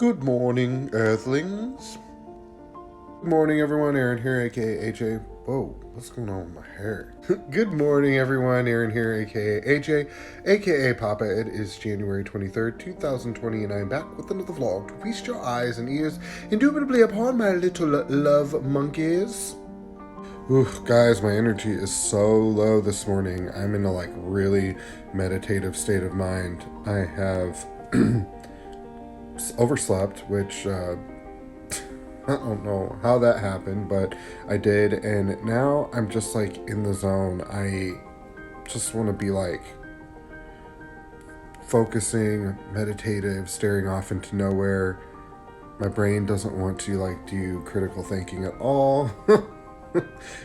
Good morning, Earthlings. Good morning, everyone. Aaron here, aka AJ. Whoa, what's going on with my hair? Good morning, everyone. Aaron here, aka AJ, aka Papa. It is January 23rd, 2020, and I'm back with another vlog to feast your eyes and ears indubitably upon my little love monkeys. Ooh, guys, my energy is so low this morning. I'm in a really meditative state of mind. I have overslept, which I don't know how that happened, but I did, and now I'm just in the zone. I just want to be focusing, meditative, staring off into nowhere. My brain doesn't want to do critical thinking at all.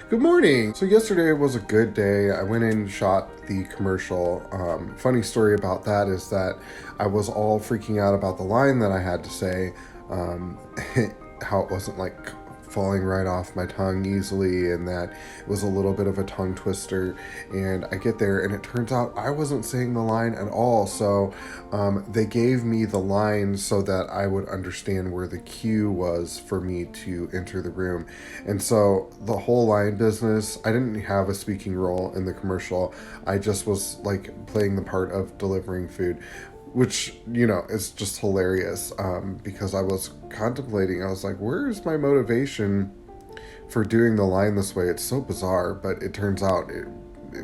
Good morning. So yesterday was a good day. I went in and shot the commercial. Funny story about that is that I was all freaking out about the line that I had to say, how it wasn't falling right off my tongue easily, and that it was a little bit of a tongue twister. And I get there and it turns out I wasn't saying the line at all. So they gave me the line so that I would understand where the cue was for me to enter the room. And so the whole line business, I didn't have a speaking role in the commercial. I just was playing the part of delivering food, which is just hilarious, because I was contemplating, I was like, where's my motivation for doing the line this way? It's so bizarre, but it turns out it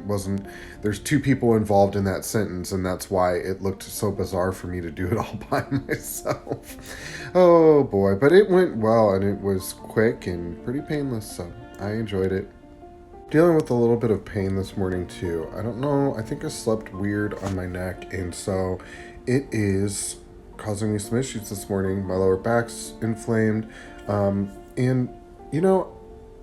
wasn't. There's two people involved in that sentence, and that's why it looked so bizarre for me to do it all by myself. Oh boy, but it went well, and it was quick and pretty painless, so I enjoyed it. Dealing with a little bit of pain this morning too. I don't know, I think I slept weird on my neck, and so it is causing me some issues this morning. My lower back's inflamed, and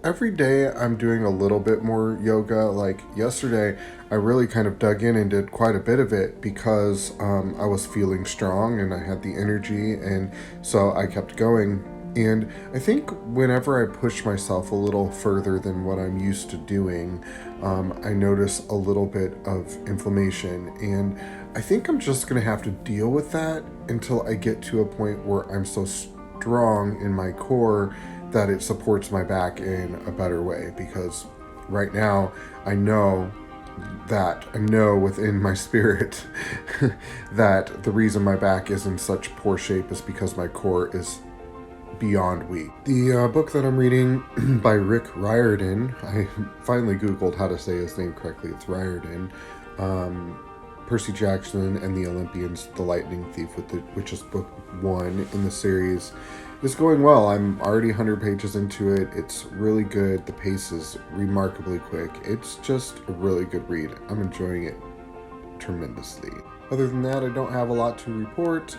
every day I'm doing a little bit more yoga. Like yesterday, I really kind of dug in and did quite a bit of it because I was feeling strong and I had the energy, and so I kept going. And I think whenever I push myself a little further than what I'm used to doing, I notice a little bit of inflammation. And I think I'm just going to have to deal with that until I get to a point where I'm so strong in my core that it supports my back in a better way. Because right now, I know within my spirit that the reason my back is in such poor shape is because my core is beyond weak. The book that I'm reading by Rick Riordan, I finally Googled how to say his name correctly. It's Riordan. Percy Jackson and the Olympians, The Lightning Thief, which is book 1 in the series, is going well. I'm already 100 pages into it. It's really good. The pace is remarkably quick. It's just a really good read. I'm enjoying it tremendously. Other than that, I don't have a lot to report.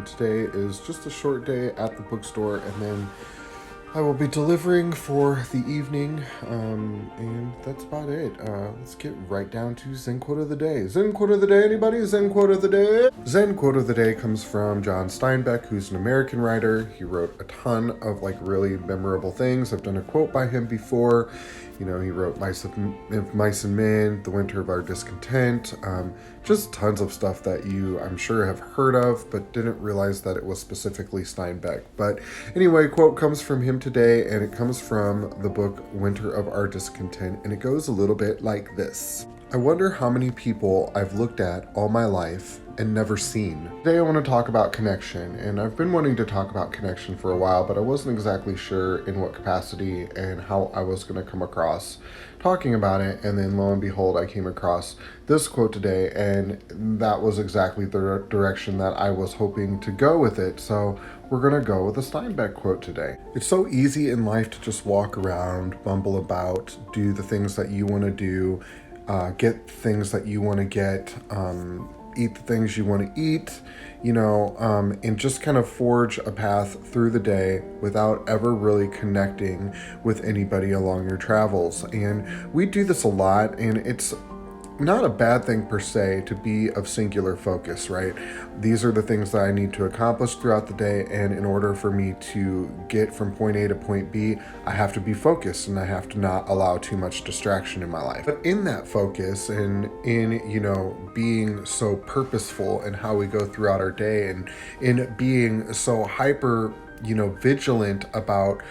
Today is just a short day at the bookstore, and then I will be delivering for the evening, and that's about it. Let's get right down to Zen Quote of the Day. Zen Quote of the Day, anybody? Zen Quote of the Day? Zen Quote of the Day comes from John Steinbeck, who's an American writer. He wrote a ton of really memorable things. I've done a quote by him before. He wrote Mice and Men, The Winter of Our Discontent, just tons of stuff that you, I'm sure, have heard of, but didn't realize that it was specifically Steinbeck. But anyway, quote comes from him today, and it comes from the book Winter of Our Discontent, and it goes a little bit like this. I wonder how many people I've looked at all my life and never seen. Today I want to talk about connection, and I've been wanting to talk about connection for a while, but I wasn't exactly sure in what capacity and how I was going to come across talking about it, and then lo and behold, I came across this quote today, and that was exactly the direction that I was hoping to go with it, so we're going to go with a Steinbeck quote today. It's so easy in life to just walk around, bumble about, do the things that you want to do, get things that you want to get, eat the things you want to eat, and just kind of forge a path through the day without ever really connecting with anybody along your travels. And we do this a lot, and it's not a bad thing per se to be of singular focus, right? These are the things that I need to accomplish throughout the day, and in order for me to get from point A to point B, I have to be focused and I have to not allow too much distraction in my life. But in that focus and in, being so purposeful in how we go throughout our day, and in being so hyper, vigilant about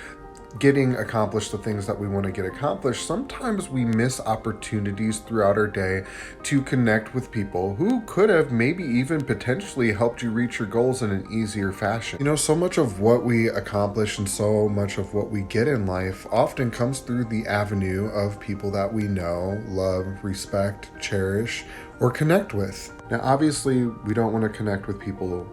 getting accomplished the things that we want to get accomplished, sometimes we miss opportunities throughout our day to connect with people who could have maybe even potentially helped you reach your goals in an easier fashion. So much of what we accomplish and so much of what we get in life often comes through the avenue of people that we know, love, respect, cherish, or connect with. Now, obviously, we don't want to connect with people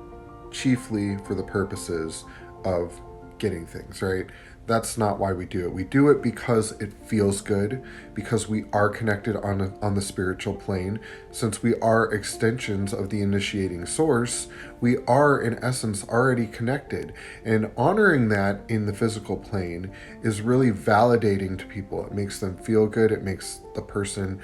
chiefly for the purposes of getting things, right? That's not why we do it. We do it because it feels good, because we are connected on the spiritual plane. Since we are extensions of the initiating source, we are in essence already connected. And honoring that in the physical plane is really validating to people. It makes them feel good. It makes the person,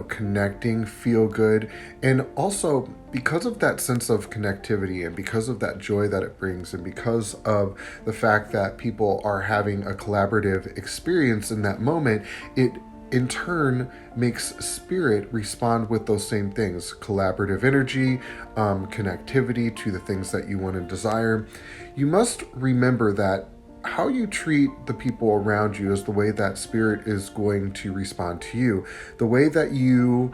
connecting feel good. And also, because of that sense of connectivity and because of that joy that it brings, and because of the fact that people are having a collaborative experience in that moment, it in turn makes spirit respond with those same things: collaborative energy, connectivity to the things that you want to desire. You must remember that how you treat the people around you is the way that spirit is going to respond to you. The way that you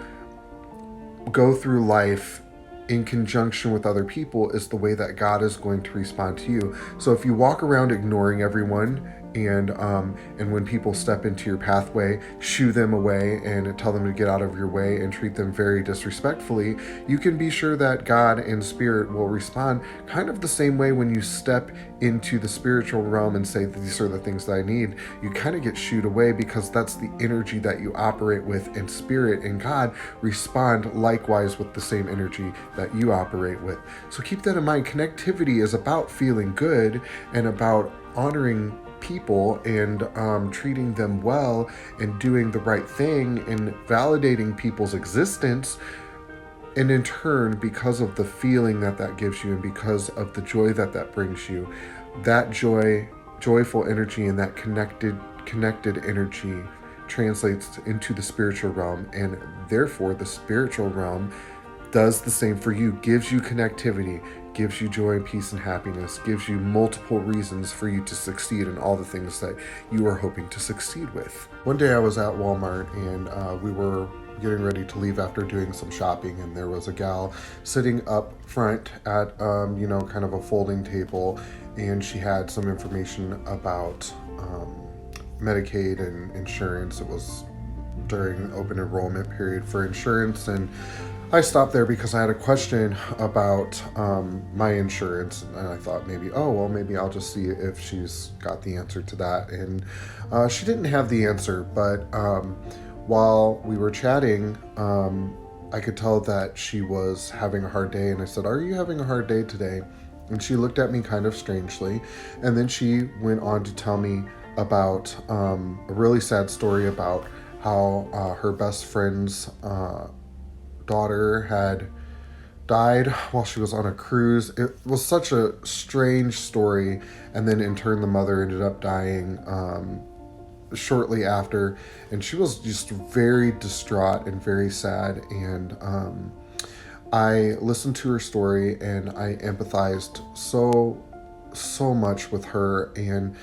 go through life in conjunction with other people is the way that God is going to respond to you. So if you walk around ignoring everyone, and when people step into your pathway, shoo them away and tell them to get out of your way and treat them very disrespectfully, you can be sure that God and spirit will respond kind of the same way. When you step into the spiritual realm and say, these are the things that I need, you kind of get shooed away, because that's the energy that you operate with, and spirit and God respond likewise with the same energy that you operate with. So keep that in mind. Connectivity is about feeling good and about honoring people and treating them well and doing the right thing and validating people's existence. And in turn, because of the feeling that gives you and because of the joy that brings you, that joyful energy and that connected energy translates into the spiritual realm, and therefore the spiritual realm does the same for you, gives you connectivity, gives you joy, peace, and happiness, gives you multiple reasons for you to succeed in all the things that you are hoping to succeed with. One day I was at Walmart, and we were getting ready to leave after doing some shopping, and there was a gal sitting up front at kind of a folding table, and she had some information about Medicaid and insurance. It was during open enrollment period for insurance, and I stopped there because I had a question about my insurance, and I thought maybe I'll just see if she's got the answer to that. And she didn't have the answer, but while we were chatting, I could tell that she was having a hard day, and I said, "Are you having a hard day today?" And she looked at me kind of strangely, and then she went on to tell me about a really sad story about how her best friend's daughter had died while she was on a cruise. It was such a strange story, and then in turn the mother ended up dying shortly after, and she was just very distraught and very sad. And I listened to her story, and I empathized so much with her. And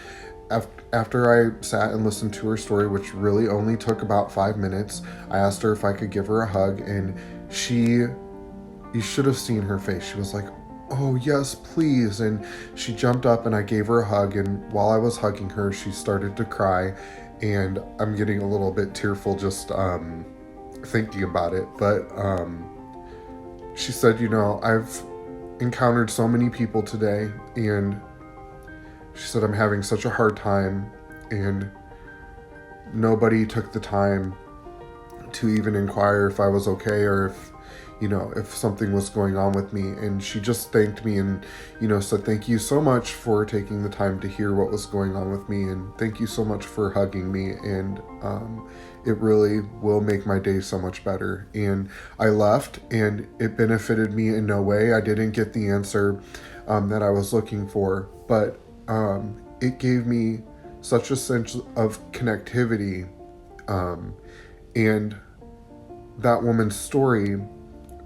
after I sat and listened to her story, which really only took about 5 minutes, I asked her if I could give her a hug, and you should have seen her face. She was like, "Oh yes, please." And she jumped up, and I gave her a hug, and while I was hugging her, she started to cry, and I'm getting a little bit tearful just thinking about it. But she said, "I've encountered so many people today," and she said, "I'm having such a hard time, and nobody took the time to even inquire if I was okay, or if, if something was going on with me. And she just thanked me and, said, thank you so much for taking the time to hear what was going on with me. And thank you so much for hugging me. And it really will make my day so much better. And I left, and it benefited me in no way. I didn't get the answer that I was looking for, but it gave me such a sense of connectivity. And that woman's story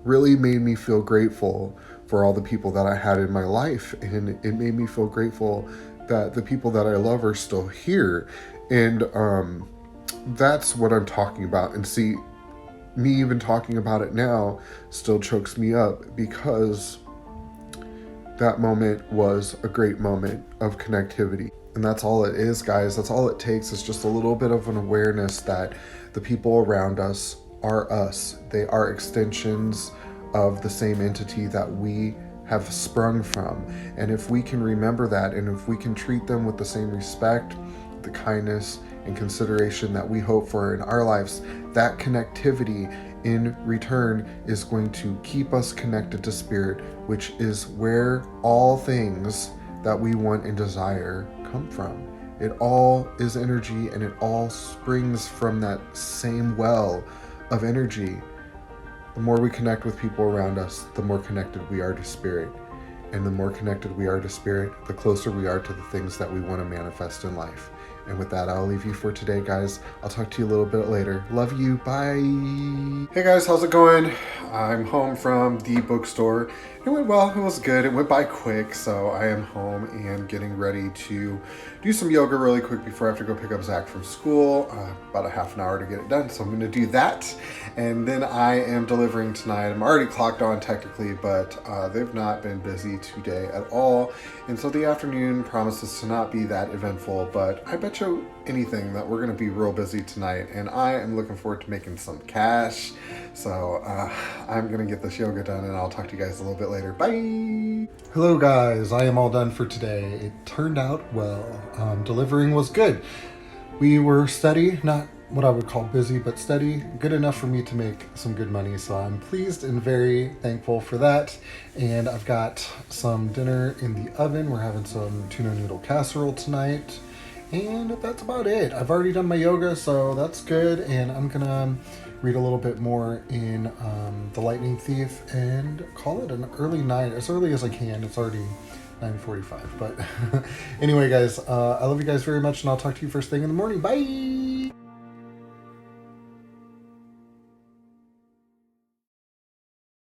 really made me feel grateful for all the people that I had in my life. And it made me feel grateful that the people that I love are still here. And that's what I'm talking about. And see, me even talking about it now still chokes me up, because that moment was a great moment of connectivity. And that's all it is, guys. That's all it takes, is just a little bit of an awareness that the people around us are us. They are extensions of the same entity that we have sprung from. And if we can remember that, and if we can treat them with the same respect, the kindness and consideration that we hope for in our lives, that connectivity in return is going to keep us connected to spirit, which is where all things that we want and desire come from. It all is energy, and it all springs from that same well of energy. The more we connect with people around us, the more connected we are to spirit. And the more connected we are to spirit, the closer we are to the things that we want to manifest in life. And with that, I'll leave you for today, guys. I'll talk to you a little bit later. Love you. Bye. Hey, guys. How's it going? I'm home from the bookstore. It went well. It was good. It went by quick. So I am home and getting ready to do some yoga really quick before I have to go pick up Zach from school. About a half an hour to get it done. So I'm going to do that. And then I am delivering tonight. I'm already clocked on technically, but they've not been busy today at all. And so the afternoon promises to not be that eventful, but I bet you anything that we're going to be real busy tonight. And I am looking forward to making some cash. So I'm going to get this yoga done, and I'll talk to you guys a little bit later. Bye. Hello, guys. I am all done for today. It turned out well. Delivering was good. We were steady, not what I would call busy, but steady, good enough for me to make some good money. So I'm pleased and very thankful for that. And I've got some dinner in the oven. We're having some tuna noodle casserole tonight. And that's about it. I've already done my yoga, so that's good. And I'm gonna read a little bit more in The Lightning Thief and call it an early night, as early as I can. It's already 9:45, but anyway, guys, I love you guys very much, and I'll talk to you first thing in the morning. Bye.